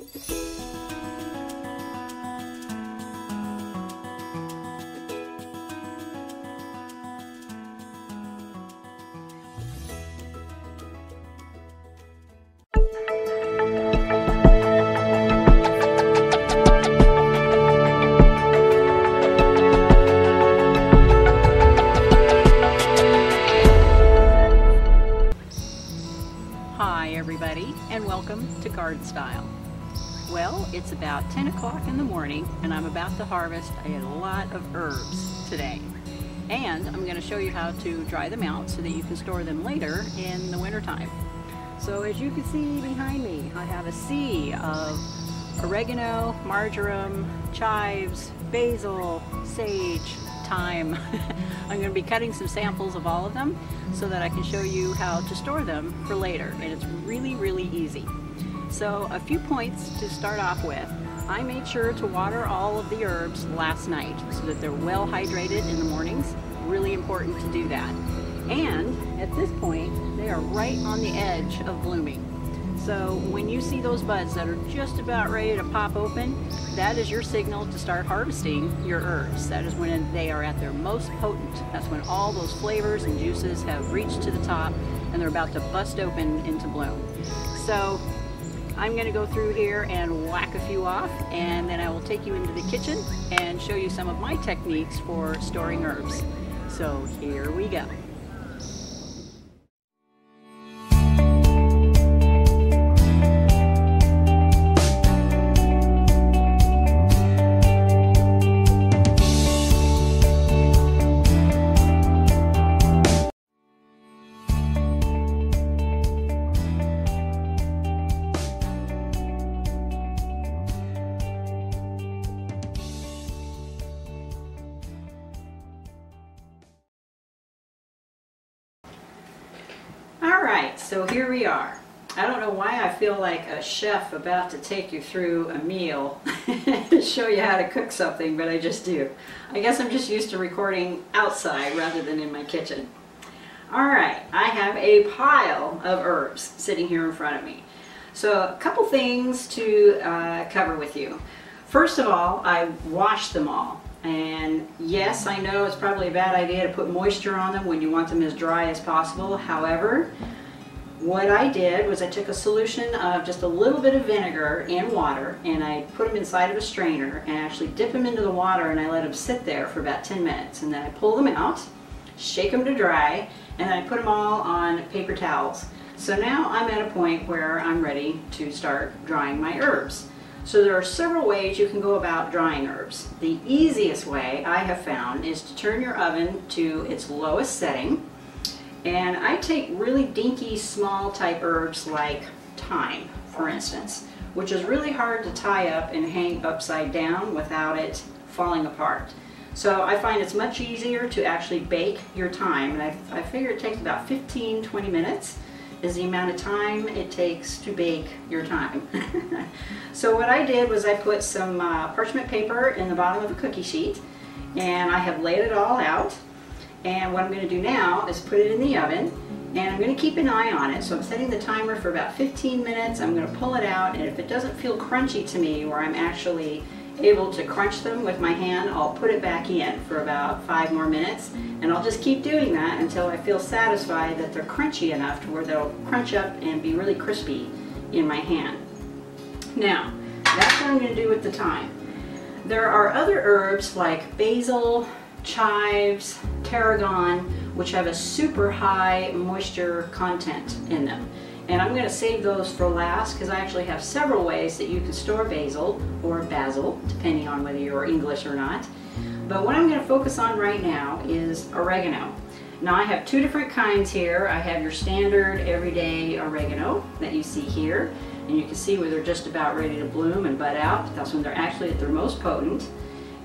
Hi everybody, and welcome to Garden Style. Well, it's about 10 o'clock in the morning and I'm about to harvest a lot of herbs today. And I'm going to show you how to dry them out so that you can store them later in the wintertime. So as you can see behind me, I have a sea of oregano, marjoram, chives, basil, sage, thyme. I'm going to be cutting some samples of all of them so that I can show you how to store them for later, and it's really easy. So a few points to start off with. I made sure to water all of the herbs last night so that they're well hydrated in the mornings. Really important to do that. And at this point they are right on the edge of blooming. So when you see those buds that are just about ready to pop open, that is your signal to start harvesting your herbs. That is when they are at their most potent. That's when all those flavors and juices have reached to the top and they're about to bust open into bloom. So I'm going to go through here and whack a few off, and then I will take you into the kitchen and show you some of my techniques for storing herbs. So here we go. Alright, so here we are. I don't know why I feel like a chef about to take you through a meal to show you how to cook something, but I just do. I guess I'm just used to recording outside rather than in my kitchen. Alright, I have a pile of herbs sitting here in front of me. So a couple things to cover with you. First of all, I washed them all. And yes, I know it's probably a bad idea to put moisture on them when you want them as dry as possible. However, what I did was I took a solution of just a little bit of vinegar and water, and I put them inside of a strainer and actually dip them into the water, and I let them sit there for about 10 minutes. And then I pull them out, shake them to dry, and then I put them all on paper towels. So now I'm at a point where I'm ready to start drying my herbs. So there are several ways you can go about drying herbs. The easiest way I have found is to turn your oven to its lowest setting. And I take really dinky, small type herbs like thyme, for instance, which is really hard to tie up and hang upside down without it falling apart. So I find it's much easier to actually bake your thyme, and I figure it takes about 15-20 minutes is the amount of time it takes to bake your thyme. So what I did was I put some parchment paper in the bottom of a cookie sheet, and I have laid it all out. And what I'm going to do now is put it in the oven, and I'm going to keep an eye on it. So I'm setting the timer for about 15 minutes. I'm going to pull it out, and if it doesn't feel crunchy to me where I'm actually able to crunch them with my hand, I'll put it back in for about 5 more minutes, and I'll just keep doing that until I feel satisfied that they're crunchy enough to where they'll crunch up and be really crispy in my hand. Now, that's what I'm going to do with the thyme. There are other herbs like basil, chives, tarragon, which have a super high moisture content in them. And I'm going to save those for last because I actually have several ways that you can store basil or basil, depending on whether you're English or not. But what I'm going to focus on right now is oregano. Now I have 2 different kinds here. I have your standard everyday oregano that you see here, and you can see where they're just about ready to bloom and bud out. That's when they're actually at their most potent.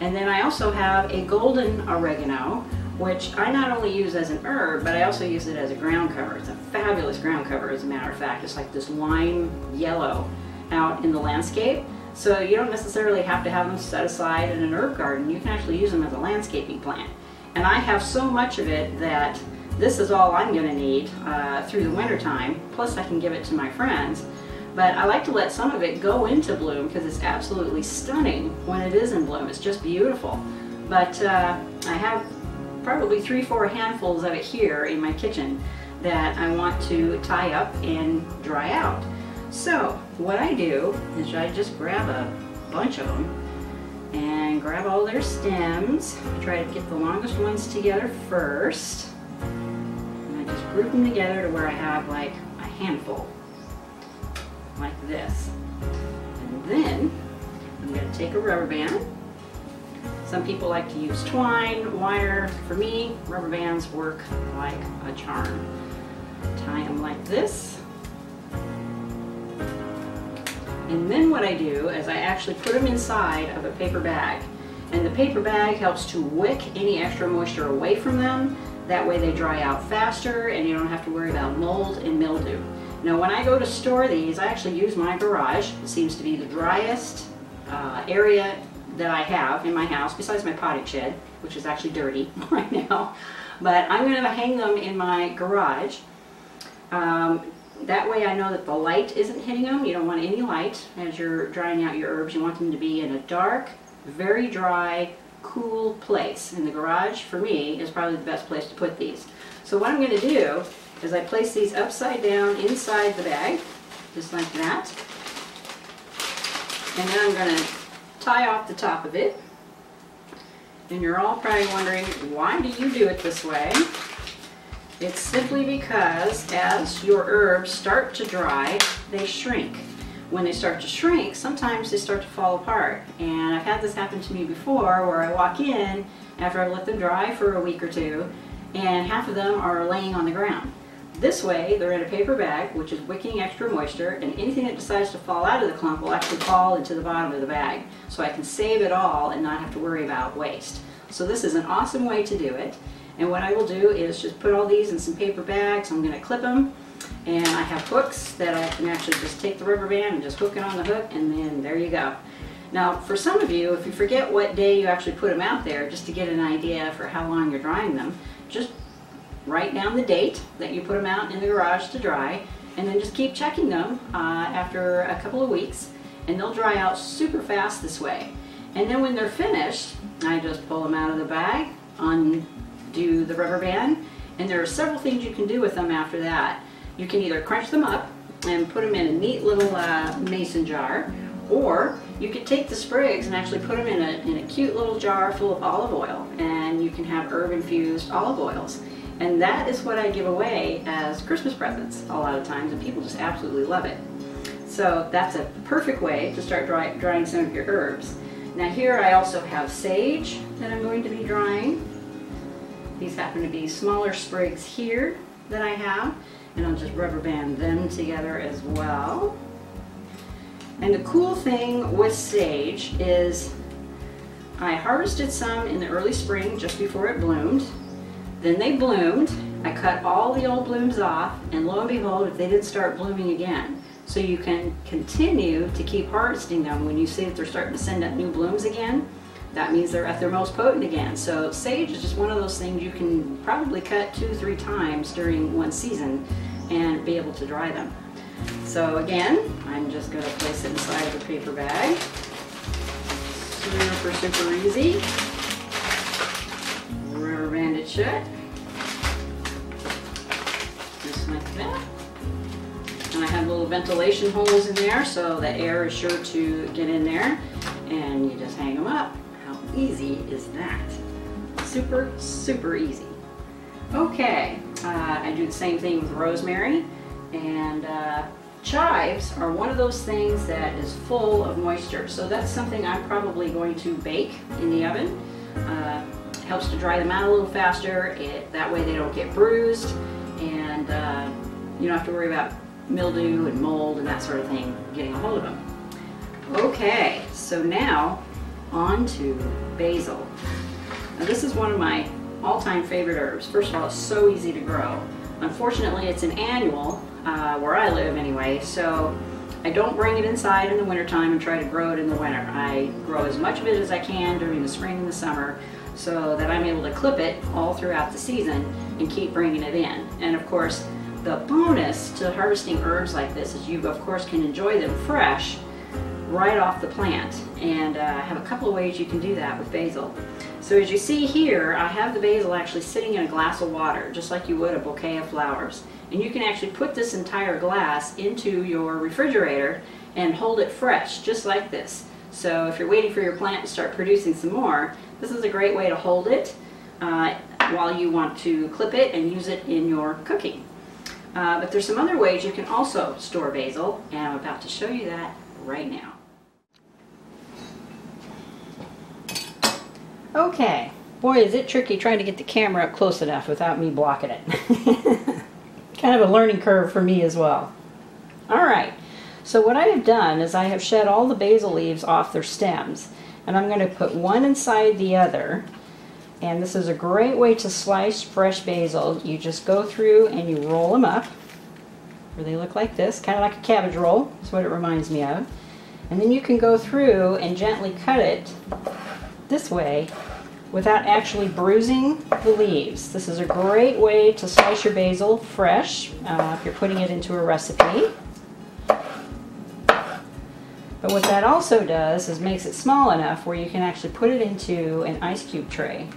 And then I also have a golden oregano, which I not only use as an herb, but I also use it as a ground cover. It's a fabulous ground cover, as a matter of fact. It's like this lime yellow out in the landscape. So you don't necessarily have to have them set aside in an herb garden. You can actually use them as a landscaping plant. And I have so much of it that this is all I'm going to need through the winter time. Plus I can give it to my friends. But I like to let some of it go into bloom because it's absolutely stunning when it is in bloom. It's just beautiful. But I have probably 3-4 handfuls of it here in my kitchen that I want to tie up and dry out. So what I do is I just grab a bunch of them and grab all their stems. I try to get the longest ones together first. And I just group them together to where I have like a handful, like this. And then I'm going to take a rubber band. Some people like to use twine, wire. For me, rubber bands work like a charm. Tie them like this. And then what I do is I actually put them inside of a paper bag. And the paper bag helps to wick any extra moisture away from them. That way they dry out faster and you don't have to worry about mold and mildew. Now when I go to store these, I actually use my garage. It seems to be the driest area that I have in my house, besides my potting shed, which is actually dirty right now. But I'm going to hang them in my garage. That way I know that the light isn't hitting them. You don't want any light as you're drying out your herbs. You want them to be in a dark, very dry, cool place. And the garage, for me, is probably the best place to put these. So what I'm going to do is I place these upside down inside the bag, just like that. And then I'm going to tie off the top of it. And you're all probably wondering, why do you do it this way? It's simply because as your herbs start to dry, they shrink. When they start to shrink, sometimes they start to fall apart. And I've had this happen to me before where I walk in after I've let them dry for a week or two, and half of them are laying on the ground. This way, they're in a paper bag, which is wicking extra moisture, and anything that decides to fall out of the clump will actually fall into the bottom of the bag. So I can save it all and not have to worry about waste. So this is an awesome way to do it. And what I will do is just put all these in some paper bags. I'm going to clip them, and I have hooks that I can actually just take the rubber band and just hook it on the hook, and then there you go. Now for some of you, if you forget what day you actually put them out there, just to get an idea for how long you're drying them, just write down the date that you put them out in the garage to dry, and then just keep checking them after a couple of weeks, and they'll dry out super fast this way. And then when they're finished, I just pull them out of the bag, undo the rubber band, and there are several things you can do with them after that. You can either crunch them up and put them in a neat little mason jar, or you could take the sprigs and actually put them in a cute little jar full of olive oil, and you can have herb infused olive oils. And that is what I give away as Christmas presents a lot of times, and people just absolutely love it. So that's a perfect way to start drying some of your herbs. Now here I also have sage that I'm going to be drying. These happen to be smaller sprigs here that I have, and I'll just rubber band them together as well. And the cool thing with sage is I harvested some in the early spring just before it bloomed. Then they bloomed, I cut all the old blooms off, and lo and behold, they did start blooming again. So you can continue to keep harvesting them. When you see that they're starting to send up new blooms again, that means they're at their most potent again. So sage is just one of those things you can probably cut 2-3 times during one season and be able to dry them. So again, I'm just going to place it inside of the paper bag. Super easy. Rubber band it shut. Just like that. And I have little ventilation holes in there so that air is sure to get in there. And you just hang them up. How easy is that? Super easy. Okay, I do the same thing with rosemary, and chives are one of those things that is full of moisture, so that's something I'm probably going to bake in the oven. Helps to dry them out a little faster. That way they don't get bruised, and you don't have to worry about mildew and mold and that sort of thing getting a hold of them. Okay, so now on to basil. Now this is one of my all-time favorite herbs. First of all, it's so easy to grow. Unfortunately, it's an annual, where I live anyway, so I don't bring it inside in the wintertime and try to grow it in the winter. I grow as much of it as I can during the spring and the summer so that I'm able to clip it all throughout the season and keep bringing it in. And of course, The bonus to harvesting herbs like this is you, of course, can enjoy them fresh right off the plant. And I have a couple of ways you can do that with basil. So as you see here, I have the basil actually sitting in a glass of water, just like you would a bouquet of flowers. And you can actually put this entire glass into your refrigerator and hold it fresh, just like this. So if you're waiting for your plant to start producing some more, this is a great way to hold it while you want to clip it and use it in your cooking. But there's some other ways you can also store basil, and I'm about to show you that right now. Okay, boy is it tricky trying to get the camera up close enough without me blocking it. Kind of a learning curve for me as well. Alright, so what I have done is I have shed all the basil leaves off their stems, and I'm going to put one inside the other. And this is a great way to slice fresh basil. You just go through and you roll them up, where they look like this, kind of like a cabbage roll. That's what it reminds me of. And then you can go through and gently cut it this way without actually bruising the leaves. This is a great way to slice your basil fresh if you're putting it into a recipe. But what that also does is makes it small enough where you can actually put it into an ice cube tray.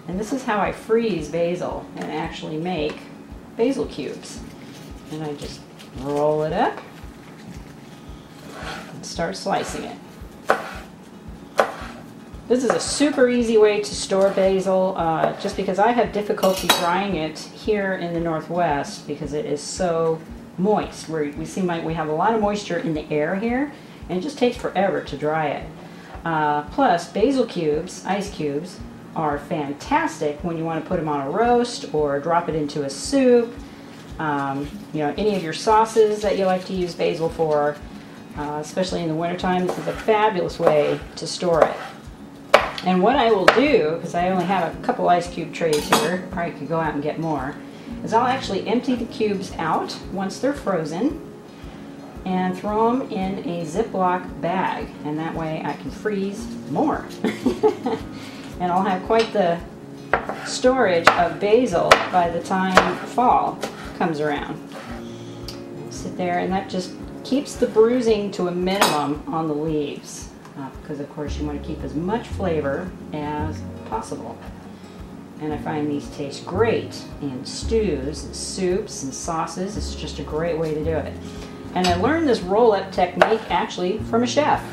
And this is how I freeze basil and actually make basil cubes. And I just roll it up and start slicing it. This is a super easy way to store basil, just because I have difficulty drying it here in the Northwest because it is so moist. We have a lot of moisture in the air here, and it just takes forever to dry it. Plus, basil cubes, ice cubes, are fantastic when you want to put them on a roast or drop it into a soup. You know, any of your sauces that you like to use basil for, especially in the wintertime, this is a fabulous way to store it. And what I will do, because I only have a couple ice cube trays here, probably could go out and get more, is I'll actually empty the cubes out once they're frozen and throw them in a Ziploc bag, and that way I can freeze more. And I'll have quite the storage of basil by the time fall comes around. I'll sit there, and that just keeps the bruising to a minimum on the leaves. Because of course you want to keep as much flavor as possible. And I find these taste great in stews and soups and sauces. It's just a great way to do it. And I learned this roll-up technique actually from a chef,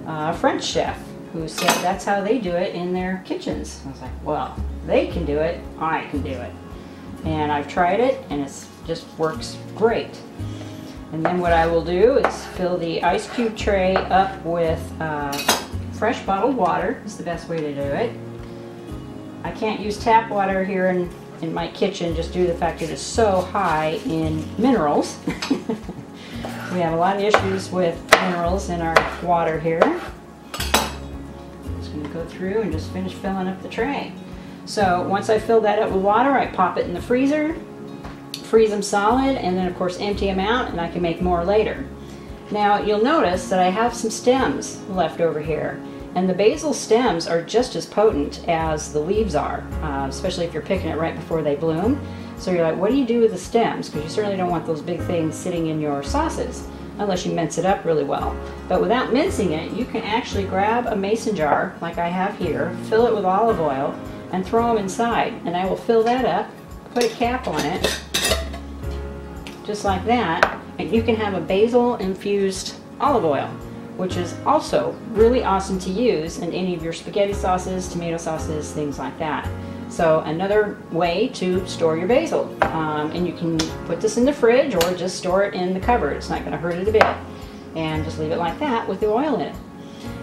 a French chef, who said that's how they do it in their kitchens. I was like, well, they can do it, I can do it. And I've tried it, and it just works great. And then what I will do is fill the ice cube tray up with fresh bottled water. It's the best way to do it. I can't use tap water here in my kitchen just due to the fact it is so high in minerals. We have a lot of issues with minerals in our water here. I'm just going to go through and just finish filling up the tray. So once I fill that up with water, I pop it in the freezer. Freeze them solid, and then of course empty them out, and I can make more later. Now you'll notice that I have some stems left over here, and the basil stems are just as potent as the leaves are, especially if you're picking it right before they bloom. So you're like, what do you do with the stems? Because you certainly don't want those big things sitting in your sauces unless you mince it up really well. But without mincing it, you can actually grab a mason jar like I have here, fill it with olive oil, and throw them inside. And I will fill that up, put a cap on it, just like that, and you can have a basil infused olive oil, which is also really awesome to use in any of your spaghetti sauces, tomato sauces, things like that. So another way to store your basil. And you can put this in the fridge or just store it in the cupboard. It's not going to hurt it a bit. And just leave it like that with the oil in it.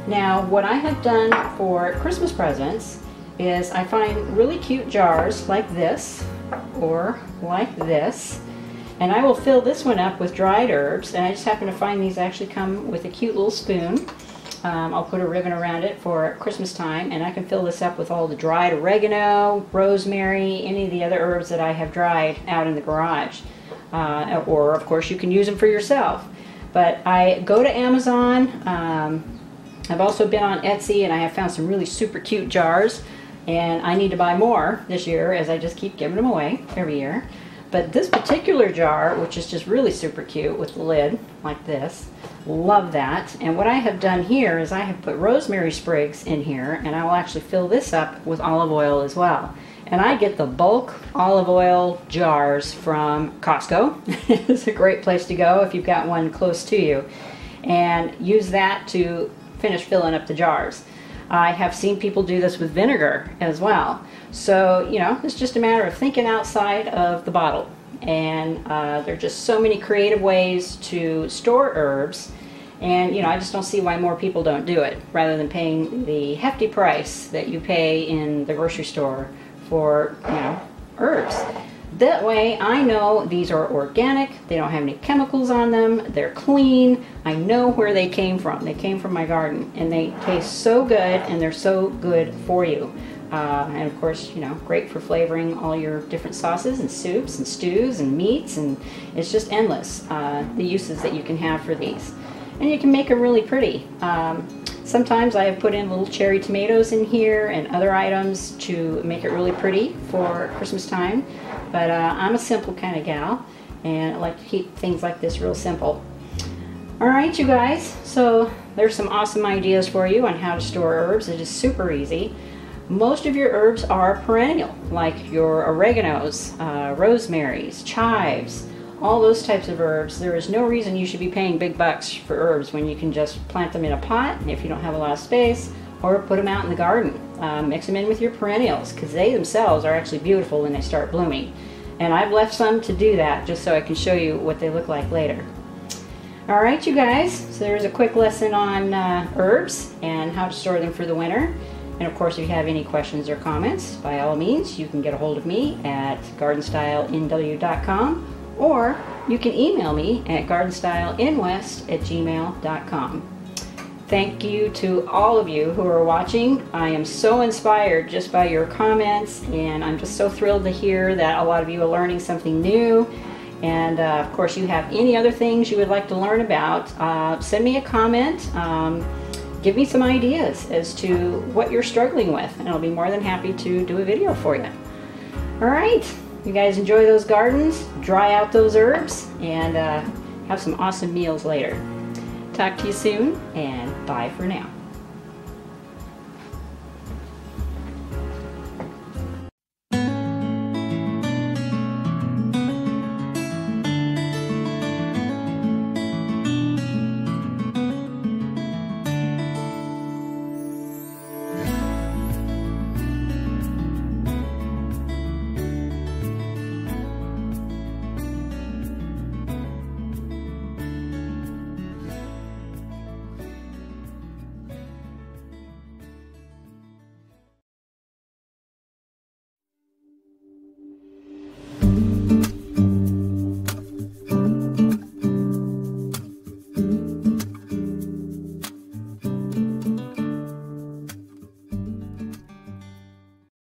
Now what I have done for Christmas presents is I find really cute jars like this or like this. And I will fill this one up with dried herbs, and I just happen to find these actually come with a cute little spoon. I'll put a ribbon around it for Christmas time, and I can fill this up with all the dried oregano, rosemary, any of the other herbs that I have dried out in the garage. Or of course you can use them for yourself. But I go to Amazon. I've also been on Etsy, and I have found some really super cute jars, and I need to buy more this year as I just keep giving them away every year. But this particular jar, which is just really super cute with the lid like this, love that. And what I have done here is I have put rosemary sprigs in here, and I will actually fill this up with olive oil as well. And I get the bulk olive oil jars from Costco. It's a great place to go if you've got one close to you. And use that to finish filling up the jars. I have seen people do this with vinegar as well. So, you know, it's just a matter of thinking outside of the bottle. And there are just so many creative ways to store herbs. And, you know, I just don't see why more people don't do it, rather than paying the hefty price that you pay in the grocery store for, you know, herbs. That way I know these are organic, they don't have any chemicals on them, they're clean, I know where they came from. They came from my garden, and they taste so good, and they're so good for you. And of course, you know, great for flavoring all your different sauces and soups and stews and meats, and it's just endless, the uses that you can have for these. And you can make them really pretty. Sometimes I have put in little cherry tomatoes in here and other items to make it really pretty for Christmas time. But I'm a simple kind of gal, and I like to keep things like this real simple. Alright, you guys, so there's some awesome ideas for you on how to store herbs. It is super easy. Most of your herbs are perennial, like your oreganos, rosemarys, chives, all those types of herbs. There is no reason you should be paying big bucks for herbs when you can just plant them in a pot if you don't have a lot of space, or put them out in the garden. Mix them in with your perennials, because they themselves are actually beautiful when they start blooming. And I've left some to do that just so I can show you what they look like later. Alright, you guys, so there's a quick lesson on herbs and how to store them for the winter. And of course, if you have any questions or comments, by all means, you can get a hold of me at GardnStyleNW.com, or you can email me at GardnStyleNwest@gmail.com. Thank you to all of you who are watching. I am so inspired just by your comments, and I'm just so thrilled to hear that a lot of you are learning something new. And of course, you have any other things you would like to learn about, send me a comment. Give me some ideas as to what you're struggling with, and I'll be more than happy to do a video for you. All right, you guys enjoy those gardens, dry out those herbs, and have some awesome meals later. Talk to you soon, and bye for now.